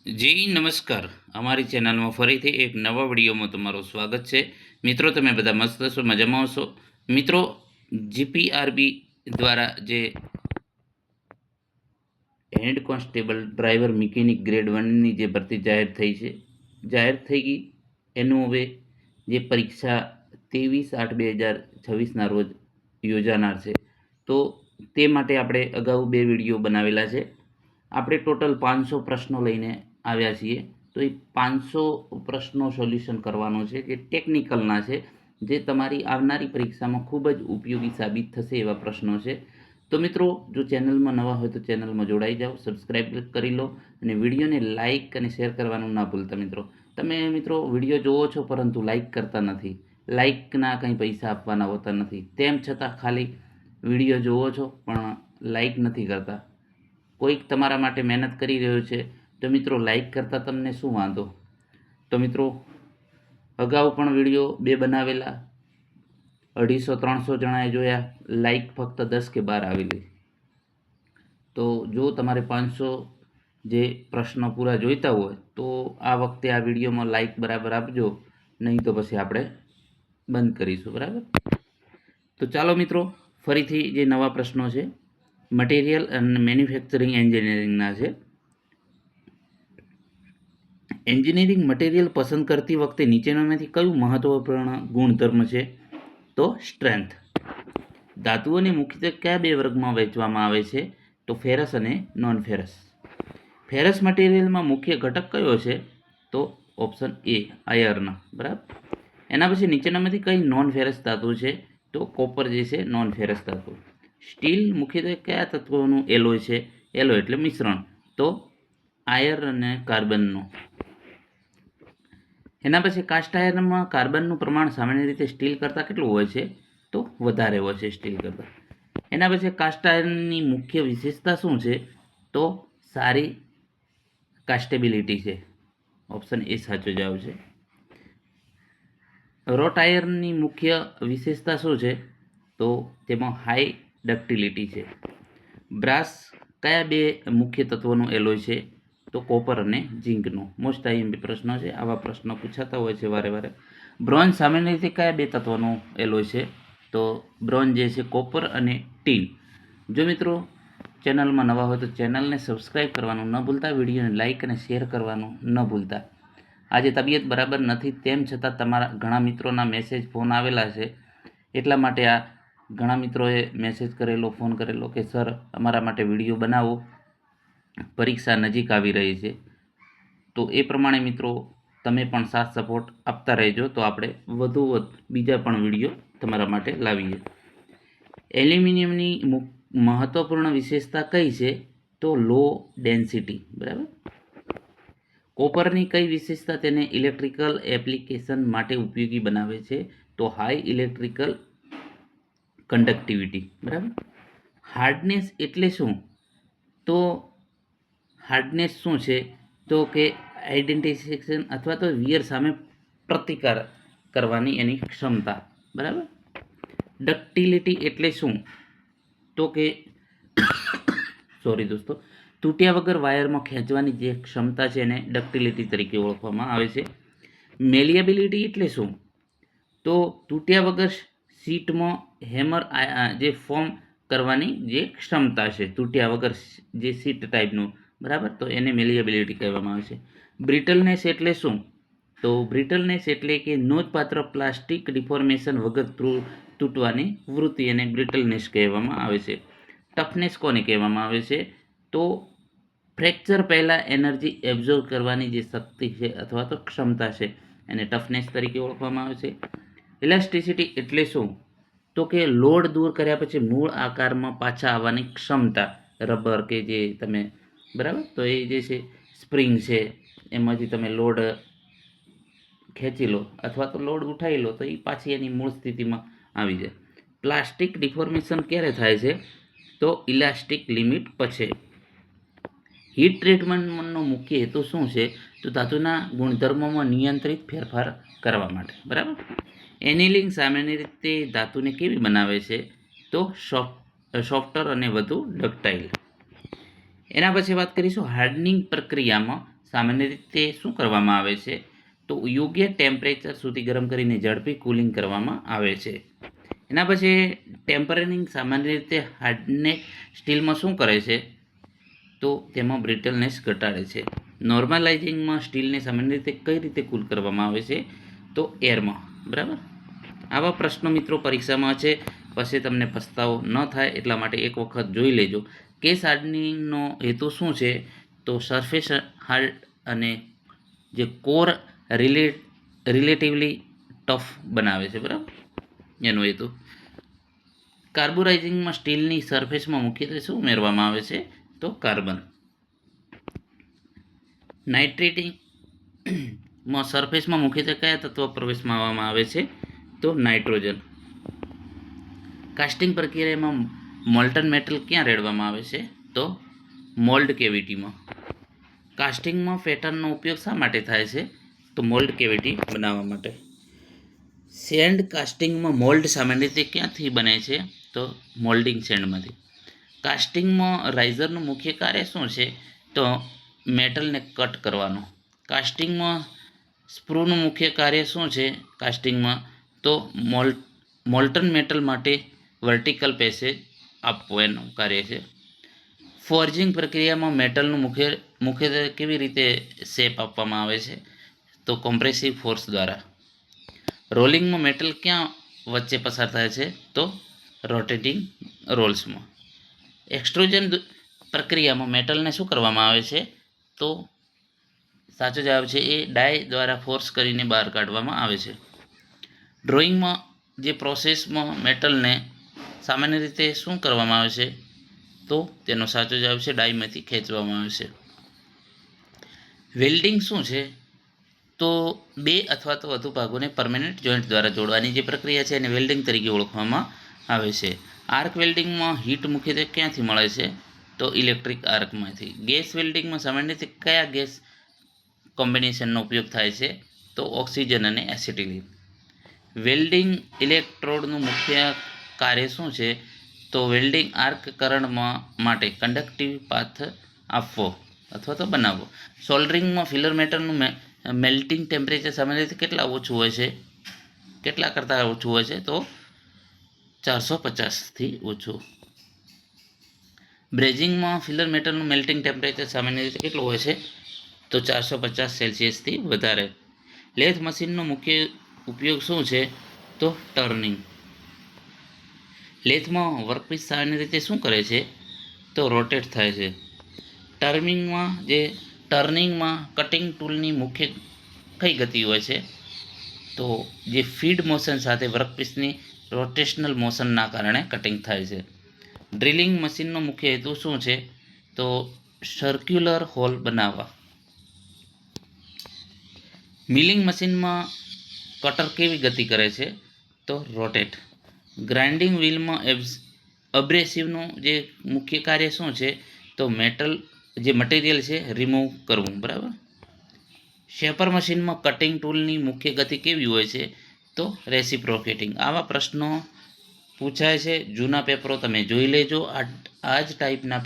જી નમસ્કાર. અમારી ચેનલમાં ફરીથી એક નવા વિડીયોમાં તમારું સ્વાગત છે. મિત્રો, તમે બધા મસ્ત હશો, મજામાં હશો. મિત્રો, જીપીઆરબી દ્વારા જે head constable driver mechanic grade 1ની જે ભરતી જાહેર થઈ ગઈ. એનું હવે જે પરીક્ષા 23/8/2026ના રોજ યોજાનાર છે. તો તે માટે આપણે અગાઉ 2 વિડીયો બનાવેલા છે. આપણે ટોટલ 500 પ્રશ્નો લઈને આવ્યા છીએ. તો એ 500 પ્રશ્નો સોલ્યુશન કરવાનો છે, જે ટેકનિકલના છે, જે તમારી આવનારી પરીક્ષામાં ખૂબ જ ઉપયોગી સાબિત થશે એવા પ્રશ્નો છે. તો મિત્રો, જો ચેનલમાં નવા હોય તો ચેનલમાં જોડાઈ જાઓ, સબસ્ક્રાઈબ કરી લો અને વિડીયોને લાઇક અને શેર કરવાનું ના ભૂલતા. મિત્રો, તમે વિડીયો જોવો છો પરંતુ લાઇક કરતા નથી. લાઇકના કંઈ પૈસા આપવાના હોતા નથી, તેમ છતાં ખાલી વિડીયો જોવો છો પણ લાઇક નથી કરતા. કોઈક તમારા માટે મહેનત કરી રહ્યો છે, તો મિત્રો લાઇક કરતા તમને શું વાંધો. તો મિત્રો, અગાઉ પણ વિડીયો 2 બનાવેલા, 250-300 જણાએ જોયા, લાઇક ફક્ત 10 કે 12 આવેલી. તો જો તમારે 500 જે પ્રશ્નો પૂરા જોઈતા હોય તો આ વખતે આ વિડીયોમાં લાઇક બરાબર આપજો, નહીં તો પછી આપણે બંધ કરીશું. બરાબર. તો ચાલો મિત્રો, ફરીથી જે નવા પ્રશ્નો છે, મટીરિયલ અને મેન્યુફેક્ચરિંગ એન્જિનિયરિંગના છે. એન્જિનિયરિંગ મટીરિયલ પસંદ કરતી વખતે નીચેનામાંથી કયું મહત્વપૂર્ણ ગુણધર્મ છે? તો સ્ટ્રેન્થ. ધાતુઓને મુખ્યત્વે કયા 2 વર્ગમાં વહેંચવામાં આવે છે? તો ફેરસ અને નોન ફેરસ. ફેરસ મટીરિયલમાં મુખ્ય ઘટક કયો છે? તો ઓપ્શન એ આયર્ન. બરાબર. એના પછી નીચેનામાંથી કઈ નોન ફેરસ ધાતુ છે? તો કોપર જે છે નોન ફેરસ ધાતુ. સ્ટીલ મુખ્યત્વે કયા તત્વોનું એલોય છે? એલોય એટલે મિશ્રણ. તો આયર્ન અને કાર્બનનું. એના પછી કાસ્ટ આયર્નમાં કાર્બનનું પ્રમાણ સામાન્ય રીતે સ્ટીલ કરતાં કેટલું હોય છે? તો વધારે હોય છે સ્ટીલ કરતાં. એના પછી કાસ્ટ આયર્નની મુખ્ય વિશેષતા શું છે? તો સારી કાસ્ટેબિલિટી છે. ઓપ્શન એ સાચો જવાબ છે. રોટ આયર્નની મુખ્ય વિશેષતા શું છે? તો તેમાં હાઈ ડક્ટિલિટી છે. બ્રાસ કયા 2 મુખ્ય તત્વોનું એલોય છે? તો કોપર અને ઝિંકનું. મોસ્ટ આઈએમપી પ્રશ્નો છે, આવા પ્રશ્નો પૂછાતા હોય છે વારે. બ્રોન્ઝ સામાન્ય રીતે કયા 2 તત્વોનું એલોય છે? તો બ્રોન્ઝ જે છે કોપર અને ટીન. જો મિત્રો ચેનલમાં નવા હોય તો ચેનલને સબસ્ક્રાઈબ કરવાનું ન ભૂલતા, વિડીયોને લાઇક અને શેર કરવાનું ન ભૂલતા. આજે તબિયત બરાબર નથી, તેમ છતાં તમારા ઘણા મિત્રોના મેસેજ, ફોન આવેલા છે, એટલા માટે આ ઘણા મિત્રોએ મેસેજ કરેલો, ફોન કરેલો કે સર અમારા માટે વિડીયો બનાવો, પરીક્ષા નજીક આવી રહી છે. તો એ પ્રમાણે મિત્રો તમે પણ સાથ સપોર્ટ આપતા રહેજો, તો આપણે વધુ બીજા પણ વિડીયો તમારા માટે લાવીએ. એલ્યુમિનિયમની મહત્વપૂર્ણ વિશેષતા કઈ છે? તો લો ડેન્સિટી. બરાબર. કોપરની કઈ વિશેષતા તેને ઇલેક્ટ્રિકલ એપ્લિકેશન માટે ઉપયોગી બનાવે છે? તો હાઈ ઇલેક્ટ્રિકલ કન્ડક્ટિવિટી. બરાબર. હાર્ડનેસ એટલે શું? તો હાર્ડનેસ શું છે? તો કે આઇડેન્ટિફિકેશન અથવા તો વિયર સામે પ્રતિકાર કરવાની એની ક્ષમતા. બરાબર. ડક્ટિલિટી એટલે શું? તો કે સોરી દોસ્તો, તૂટ્યા વગર વાયરમાં ખેંચવાની જે ક્ષમતા છે એને ડક્ટિલિટી તરીકે ઓળખવામાં આવે છે. મેલિએબિલિટી એટલે શું? તો તૂટ્યા વગર શીટમાં હેમર જે ફોર્મ કરવાની જે ક્ષમતા છે, તૂટ્યા વગર જે શીટ ટાઈપનું. બરાબર. તો એને મેલિએબિલિટી કહેવામાં આવે છે. બ્રિટલનેસ એટલે શું? તો બ્રિટલનેસ એટલે કે નોંધપાત્ર પ્લાસ્ટિક ડિફોર્મેશન વગર તૂટવાની વૃત્તિ, એને બ્રિટલનેસ કહેવામાં આવે છે. ટફનેસ કોને કહેવામાં આવે છે? તો ફ્રેક્ચર પહેલાં એનર્જી એબ્ઝોર્બ કરવાની જે શક્તિ છે અથવા તો ક્ષમતા છે, એને ટફનેસ તરીકે ઓળખવામાં આવે છે. ઇલાસ્ટિસિટી એટલે શું? તો કે લોડ દૂર કર્યા પછી મૂળ આકારમાં પાછા આવવાની ક્ષમતા. રબર કે જે તમે, બરાબર, તો એ જે છે સ્પ્રિંગ છે, એમાંથી તમે લોડ ખેંચી લો અથવા તો લોડ ઉઠાવી લો તો એ પાછી એની મૂળ સ્થિતિમાં આવી જાય. પ્લાસ્ટિક ડિફોર્મેશન ક્યારે થાય છે? તો ઇલાસ્ટિક લિમિટ પછી. હીટ ટ્રીટમેન્ટનો મુખ્ય હેતુ શું છે? તો ધાતુના ગુણધર્મોમાં નિયંત્રિત ફેરફાર કરવા માટે. બરાબર. એનિલિંગ સામાન્ય રીતે ધાતુને કેવી બનાવે છે? તો સોફ્ટર અને વધુ ડક્ટાઇલ. એના પછી વાત કરીશું હાર્ડનિંગ પ્રક્રિયામાં સામાન્ય રીતે શું કરવામાં આવે છે તો યોગ્ય ટેમ્પરેચર સુધી ગરમ કરીને ઝડપી કુલિંગ કરવામાં આવે છે. એના પછી ટેમ્પરિંગ સામાન્ય રીતે હાર્ડનેસ સ્ટીલમાં શું કરે છે તો તેમાં બ્રિટલનેસ ઘટાડે છે. નોર્મલાઇઝિંગમાં સ્ટીલને સામાન્ય રીતે કઈ રીતે કુલ કરવામાં આવે છે તો એરમાં. બરાબર. આવા પ્રશ્નો મિત્રો પરીક્ષામાં છે, પછી તમને પસ્તાવો ન થાય એટલા માટે એક વખત જોઈ લેજો. કેસ હાર્ડનિંગનો હેતુ શું છે તો સરફેસ હાર્ડ અને જે કોર રિલેટિવલી ટફ બનાવે છે. બરાબર, એનો હેતુ. કાર્બોરાઇઝિંગમાં સ્ટીલની સરફેસમાં મુખ્યત્વે શું ઉમેરવામાં આવે છે તો કાર્બન. નાઇટ્રેટિંગમાં સરફેસમાં મુખ્યત્વે કયા તત્વો પ્રવેશવામાં આવે છે તો નાઇટ્રોજન. કાસ્ટિંગ પ્રક્રિયામાં મોલ્ટન મેટલ ક્યાં રેડવામાં આવે છે તો મોલ્ડ કેવિટીમાં. કાસ્ટિંગમાં પેટર્નનો ઉપયોગ શા માટે થાય છે તો મોલ્ડ કેવિટી બનાવવા માટે. સેન્ડ કાસ્ટિંગમાં મોલ્ડ સામાન્ય રીતે ક્યાંથી બને છે તો મોલ્ડિંગ સેન્ડમાંથી. કાસ્ટિંગમાં રાઇઝરનું મુખ્ય કાર્ય શું છે તો મેટલને કટ કરવાનું. કાસ્ટિંગમાં સ્પ્રૂનું મુખ્ય કાર્ય શું છે કાસ્ટિંગમાં તો મોલ્ટન મેટલ માટે વર્ટિકલ પેસેજ આપવો એનું કાર્ય છે. ફોર્જિંગ પ્રક્રિયામાં મેટલનું મુખ્યત્વે કેવી રીતે શેપ આપવામાં આવે છે તો કોમ્પ્રેસિવ ફોર્સ દ્વારા. રોલિંગમાં મેટલ ક્યાં વચ્ચે પસાર થાય છે તો રોટેટિંગ રોલ્સમાં. એક્સટ્રુઝન પ્રક્રિયામાં મેટલને શું કરવામાં આવે છે તો સાચો જવાબ છે એ ડાય દ્વારા ફોર્સ કરીને બહાર કાઢવામાં આવે છે. ડ્રોઈંગમાં જે પ્રોસેસમાં મેટલને સામાન્ય રીતે શું કરવામાં આવે છે તો તેનો સાચો જવાબ છે ડાયમાંથી ખેંચવામાં આવે છે. વેલ્ડિંગ શું છે તો બે અથવા તો વધુ ભાગોને પરમેનન્ટ જોઈન્ટ દ્વારા જોડવાની જે પ્રક્રિયા છે એને વેલ્ડિંગ તરીકે ઓળખવામાં આવે છે. આર્ક વેલ્ડિંગમાં હીટ મુખ્યત્વે ક્યાંથી મળે છે તો ઇલેક્ટ્રિક આર્કમાંથી. ગેસ વેલ્ડિંગમાં સામાન્ય રીતે કયા ગેસ કોમ્બિનેશનનો ઉપયોગ થાય છે તો ઓક્સિજન અને એસિટિલિન. વેલ્ડિંગ ઇલેક્ટ્રોડનું મુખ્ય કાર્ય શું છે તો વેલ્ડિંગ આર્ક કરંટમાં માટે કંડક્ટિવ પાથ આપવો અથવા તો બનાવવો. સોલ્ડરિંગમાં ફિલર મેટલનું મેલ્ટિંગ ટેમ્પરેચર સામાન્ય રીતે કેટલા ઓછું હોય છે, કેટલા કરતાં ઓછું હોય છે તો 450થી ઓછું. બ્રેઝિંગમાં ફિલર મેટલનું મેલ્ટિંગ ટેમ્પરેચર સામાન્ય રીતે કેટલું હોય છે તો 450 સેલ્સિયસથી વધારે. લેથ મશીનનો મુખ્ય ઉપયોગ શું છે તો ટર્નિંગ. લેથમાં વર્કપીસ સામાન્ય રીતે શું કરે છે તો રોટેટ થાય છે. ટર્નિંગમાં કટિંગ ટૂલની મુખ્ય કઈ ગતિ હોય છે તો જે ફીડ મોશન સાથે વર્કપીસની રોટેશનલ મોશનના કારણે કટિંગ થાય છે. ડ્રિલિંગ મશીનનો મુખ્ય હેતુ શું છે તો સર્ક્યુલર હોલ બનાવવા. મિલિંગ મશીનમાં કટર કેવી ગતિ કરે છે તો રોટેટ. ગ્રાઇન્ડિંગ વ્હીલમાં અબ્રેસિવનું જે મુખ્ય કાર્ય શું છે તો મટીરિયલ છે રિમૂવ કરવું. બરાબર. શેપર મશીનમાં કટિંગ ટૂલની મુખ્ય ગતિ કેવી હોય છે તો રેસિપ્રોકેટિંગ. આવા પ્રશ્નો પૂછાય છે. જૂના પેપરો તમે જોઈ લેજો. આ જ ટાઈપના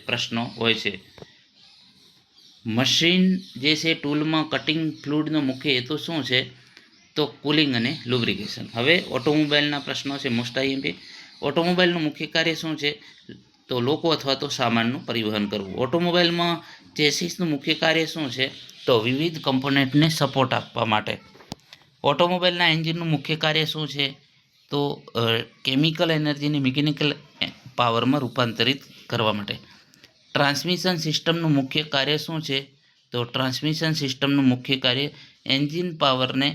પ્રશ્નો હોય છે. મશીન જે છે ટૂલમાં કટિંગ ફ્લુઇડનો મુખ્ય હેતુ શું છે તો કુલિંગ અને લુબ્રિકેશન. હવે ઓટોમોબાઈલના પ્રશ્નો છે મોસ્ટ આઈએમપી. ઓટોમોબાઈલનું મુખ્ય કાર્ય શું છે તો લોકો અથવા તો સામાનનું પરિવહન કરવું. ઓટોમોબાઈલમાં ચેસિસનું મુખ્ય કાર્ય શું છે તો વિવિધ કમ્પોનેન્ટને સપોર્ટ આપવા માટે. ઓટોમોબાઈલના એન્જિનનું મુખ્ય કાર્ય શું છે તો કેમિકલ એનર્જીને મિકેનિકલ પાવરમાં રૂપાંતરિત કરવા માટે. ટ્રાન્સમિશન સિસ્ટમનું મુખ્ય કાર્ય શું છે તો ટ્રાન્સમિશન સિસ્ટમનું મુખ્ય કાર્ય એન્જિન પાવરને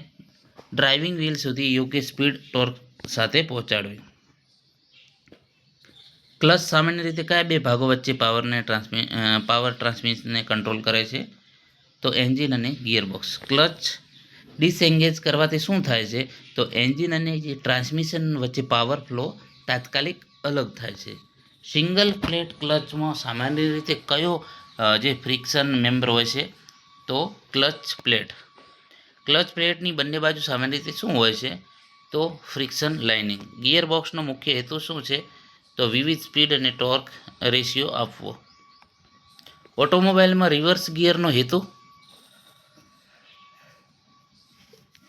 ડ્રાઇવિંગ વ્હીલ સુધી યોગ્ય સ્પીડ ટોર્ક સાથે પહોંચાડવી. ક્લચ સામાન્ય રીતે કયા બે ભાગો વચ્ચે પાવર ટ્રાન્સમિશનને કંટ્રોલ કરે છે તો એન્જિન અને ગિયરબોક્સ. ક્લચ ડિસએન્ગેજ કરવાથી શું થાય છે તો એન્જિન અને જે ટ્રાન્સમિશન વચ્ચે પાવર ફ્લો તાત્કાલિક અલગ થાય છે. સિંગલ પ્લેટ ક્લચમાં સામાન્ય રીતે કયો જે ફ્રિક્શન મેમ્બર હોય છે તો ક્લચ પ્લેટ. ક્લચ પ્લેટની બંને બાજુ સામાન્ય રીતે શું હોય છે તો ફ્રિક્શન લાઇનિંગ. ગિયરબોક્સનો મુખ્ય હેતુ શું છે તો વિવિધ સ્પીડ અને ટોર્ક રેશિયો આપવો. ઓટોમોબાઈલમાં રિવર્સ ગિયરનો હેતુ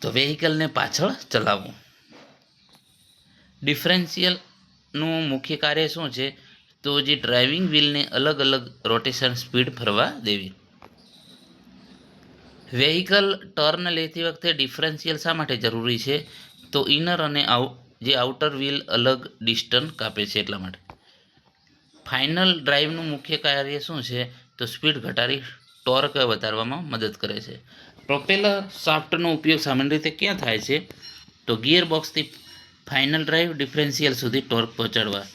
તો વેહિકલને પાછળ ચલાવવું. ડિફરન્શિયલનું મુખ્ય કાર્ય શું છે? તો જે ડ્રાઇવિંગ વ્હીલને અલગ અલગ રોટેશન સ્પીડ ફરવા દેવી. વેહિકલ ટર્ન લેતી વખતે ડિફરન્શિયલ શા માટે જરૂરી છે? તો ઇનર અને જે આઉટર વ્હીલ અલગ ડિસ્ટન્સ કાપે છે એટલા માટે. ફાઇનલ ડ્રાઇવનું મુખ્ય કાર્ય શું છે? તો સ્પીડ ઘટાડી ટોર્ક વધારવામાં મદદ કરે છે. પ્રોપેલર શાફ્ટનો ઉપયોગ સામાન્ય રીતે ક્યાં થાય છે? તો ગિયર બોક્સથી ફાઇનલ ડ્રાઇવ ડિફરન્શિયલ સુધી ટોર્ક પહોંચાડવા.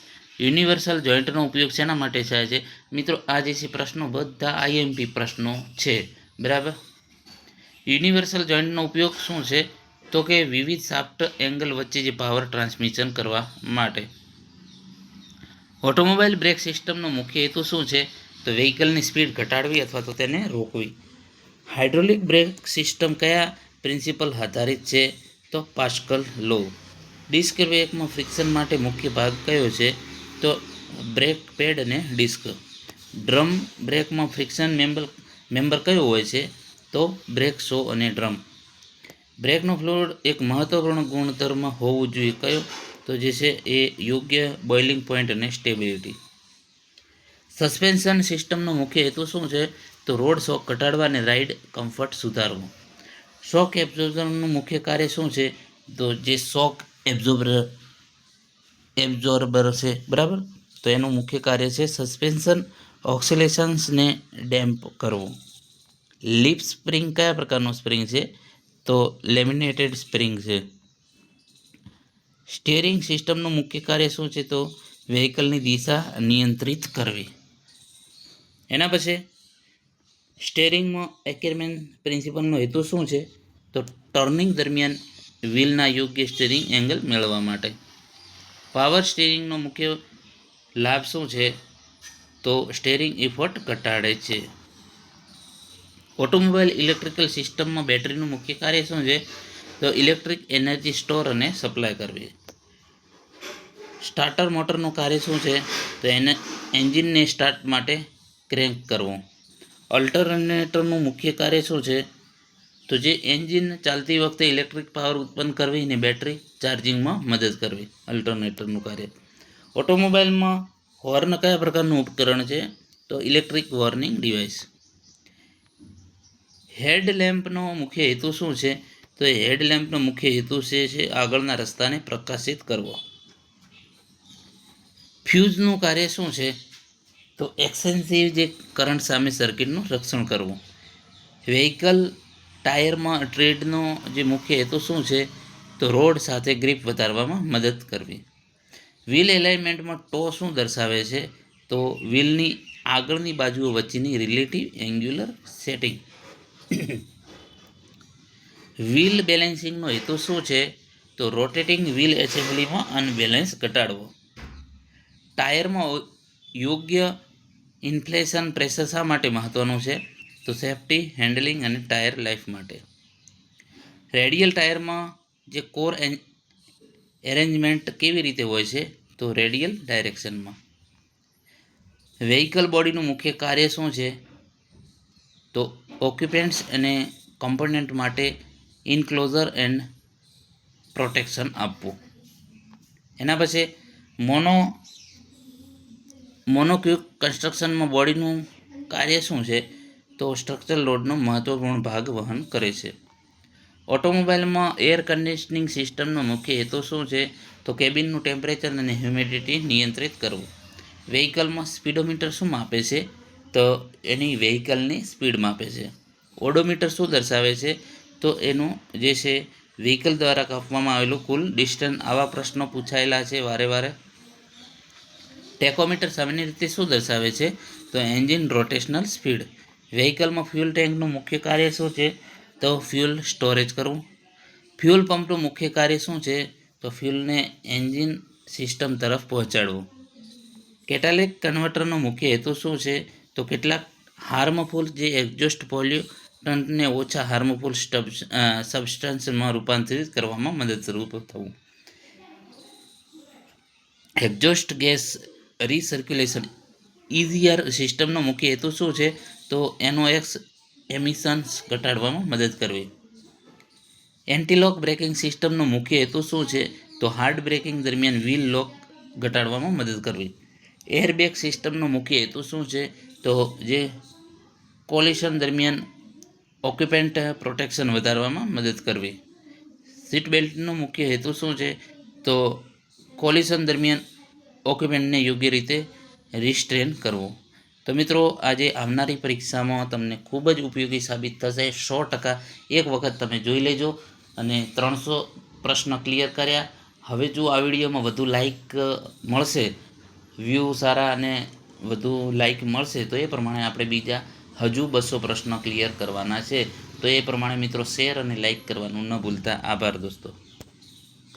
યુનિવર્સલ જોઈન્ટનો ઉપયોગ શેના માટે થાય છે? મિત્રો, આ જે છે પ્રશ્નો બધા આઈએમપી પ્રશ્નો છે, બરાબર. યુનિવર્સલ જોઈન્ટનો ઉપયોગ શું છે? તો કે વિવિધ શાફ્ટ એંગલ વચ્ચે જે પાવર ટ્રાન્સમિશન કરવા માટે. ઓટોમોબાઈલ બ્રેક સિસ્ટમનો મુખ્ય હેતુ શું છે? તો વેહિકલની સ્પીડ ઘટાડવી અથવા તો તેને રોકવી. હાઇડ્રોલિક બ્રેક સિસ્ટમ કયા પ્રિન્સિપલ આધારિત છે? તો પાસ્કલ લો. ડિસ્ક બ્રેકમાં ફ્રિક્શન માટે મુખ્ય ભાગ કયો છે? તો બ્રેક પેડ અને ડિસ્ક. ડ્રમ બ્રેકમાં ફ્રિક્શન મેમ્બર કયો હોય છે? તો બ્રેક શો અને ડ્રમ. બ્રેકનો ફ્લુઇડ એક મહત્વપૂર્ણ ગુણધર્મ હોવું જોઈએ કયો? તો જે છે એ યોગ્ય બોઇલિંગ પોઈન્ટ અને સ્ટેબિલિટી. સસ્પેન્શન સિસ્ટમનો મુખ્ય હેતુ શું છે? તો રોડ શોક ઘટાડવા અને રાઇડ કમ્ફર્ટ સુધારવું. શોક એબ્ઝોર્બરનું મુખ્ય કાર્ય શું છે? તો જે શોક એબ્ઝોર્બર છે, બરાબર, તો એનું મુખ્ય કાર્ય છે સસ્પેન્શન ઓક્સિલેશન્સને ડેમ્પ કરવું. લિપ સ્પ્રિંગ કયા પ્રકારનો સ્પ્રિંગ છે? તો લેમિનેટેડ સ્પ્રિંગ છે. સ્ટીયરિંગ સિસ્ટમનું મુખ્ય કાર્ય શું છે? તો વેહિકલની દિશા નિયંત્રિત કરવી. એના પછી સ્ટીયરિંગમાં એકેરમેન પ્રિન્સિપલનો હેતુ શું છે? તો ટર્નિંગ દરમિયાન વ્હીલના યોગ્ય સ્ટીયરિંગ એંગલ મેળવવા માટે. પાવર સ્ટીયરિંગનો મુખ્ય લાભ શું છે? તો સ્ટીયરિંગ ઇફોર્ટ ઘટાડે છે. ઓટોમોબાઈલ ઇલેક્ટ્રિકલ સિસ્ટમમાં બેટરીનું મુખ્ય કાર્ય શું છે? તો ઇલેક્ટ્રિક એનર્જી સ્ટોર અને સપ્લાય કરવી. સ્ટાર્ટર મોટરનું કાર્ય શું છે? તો એને એન્જિનને સ્ટાર્ટ માટે ક્રેન્ક કરવું. અલ્ટરનેટરનું મુખ્ય કાર્ય શું છે? તો જે એન્જિન ચાલતી વખતે ઇલેક્ટ્રિક પાવર ઉત્પન્ન કરવી અને બેટરી ચાર્જિંગમાં મદદ કરવી. અલ્ટરનેટરનું કાર્ય. ઓટોમોબાઈલમાં હોર્ન કયા પ્રકારનું ઉપકરણ છે? તો ઇલેક્ટ્રિક વોર્નિંગ ડિવાઇસ. હેડલેમ્પનો મુખ્ય હેતુ શું છે? તો હેડલેમ્પનો મુખ્ય હેતુ છે આગળના રસ્તાને પ્રકાશિત કરવો. ફ્યુઝનું કાર્ય શું છે? તો એક્સેન્સિવ જે કરંટ સામે સર્કિટનું રક્ષણ કરવું. વેહિકલ ટાયરમાં ટ્રેડનો જે મુખ્ય હેતુ શું છે? તો રોડ સાથે ગ્રીપ વધારવામાં મદદ કરવી. વ્હીલ એલાઇનમેન્ટમાં ટો શું દર્શાવે છે? તો વ્હીલની આગળની બાજુઓ વચ્ચેની રિલેટિવ એન્ગ્યુલર સેટિંગ. વ્હીલ બેલેન્સિંગનો હેતુ શું છે? તો રોટેટિંગ વ્હીલ એસેમ્બલીમાં અનબેલેન્સ ઘટાડવો. ટાયરમાં યોગ્ય ઇન્ફ્લેશન પ્રેશર શા માટે મહત્વનું છે? તો સેફ્ટી, હેન્ડલિંગ અને ટાયર લાઈફ માટે. રેડિયલ ટાયરમાં જે કોર એરેન્જમેન્ટ કેવી રીતે હોય છે? તો રેડિયલ ડાયરેક્શનમાં. વેહિકલ બોડીનું મુખ્ય કાર્ય શું છે? તો ઓક્યુપેન્ટ્સ અને કમ્પોનન્ટ માટે ઇન્ક્લોઝર એન્ડ પ્રોટેક્શન આપવું. એના પછી મોનોક્યુક કન્સ્ટ્રક્શનમાં બોડીનું કાર્ય શું છે? તો સ્ટ્રક્ચરલ લોડનો મહત્વપૂર્ણ ભાગ વહન કરે છે. ઓટોમોબાઈલમાં એર કન્ડિશનિંગ સિસ્ટમનો મુખ્ય હેતુ શું છે? તો કેબિનનું ટેમ્પરેચર અને હ્યુમિડિટી નિયંત્રિત કરવું. વેહિકલમાં સ્પીડોમીટર શું માપે છે? તો એની વેહિકલની સ્પીડ માપે છે. ઓડોમીટર શું દર્શાવે છે? તો એનું જે છે વ્હીકલ દ્વારા કાપવામાં આવેલું કુલ ડિસ્ટન્સ. આવા પ્રશ્નો પૂછાયેલા છે વારે. ટેકોમીટર સામાન્ય રીતે શું દર્શાવે છે? તો એન્જિન રોટેશનલ સ્પીડ. વેહિકલમાં ફ્યુઅલ ટેન્કનું મુખ્ય કાર્ય શું છે? તો ફ્યુઅલ સ્ટોરેજ કરવું. ફ્યુઅલ પંપનું મુખ્ય કાર્ય શું છે? તો ફ્યુઅલને એન્જિન સિસ્ટમ તરફ પહોંચાડવું. કેટાલિટિક કન્વર્ટરનો મુખ્ય હેતુ શું છે? તો કેટલાક હાર્મફુલ જે એક્ઝોસ્ટ પોલ્યુટન્ટને ઓછા હાર્મફુલ સબસ્ટન્સમાં રૂપાંતરિત કરવામાં મદદરૂપ થવું. એક્ઝોસ્ટ ગેસ રિસર્ક્યુલેશન ઇઝીયર સિસ્ટમનો મુખ્ય હેતુ શું છે? તો NOx એમિશન્સ ઘટાડવામાં મદદ કરવી. એન્ટીલોક બ્રેકિંગ સિસ્ટમનો મુખ્ય હેતુ શું છે? તો હાર્ડ બ્રેકિંગ દરમિયાન વ્હીલ લોક ઘટાડવામાં મદદ કરવી. એરબેગ સિસ્ટમનો મુખ્ય હેતુ શું છે? તો જે કોલિશન દરમિયાન ઓક્યુપેન્ટ પ્રોટેક્શન વધારવામાં મદદ કરવી. સીટ બેલ્ટનો મુખ્ય હેતુ શું છે? તો કોલિશન દરમિયાન ઓક્યુપેન્ટને યોગ્ય રીતે રિસ્ટ્રેન કરવો. તો મિત્રો, આજે આવનારી પરીક્ષામાં તમને ખૂબ જ ઉપયોગી સાબિત થશે. 100% એક વખત તમે જોઈ લેજો. અને 300 પ્રશ્ન ક્લિયર કર્યા. હવે જો આ વિડીયોમાં વધુ લાઈક મળશે, વ્યૂ સારા અને વધુ લાઈક મળશે, તો એ પ્રમાણે આપણે બીજા હજુ 200 પ્રશ્ન ક્લિયર કરવાના છે. તો એ પ્રમાણે મિત્રો શેર અને લાઈક કરવાનું ન ભૂલતા. આભાર દોસ્તો.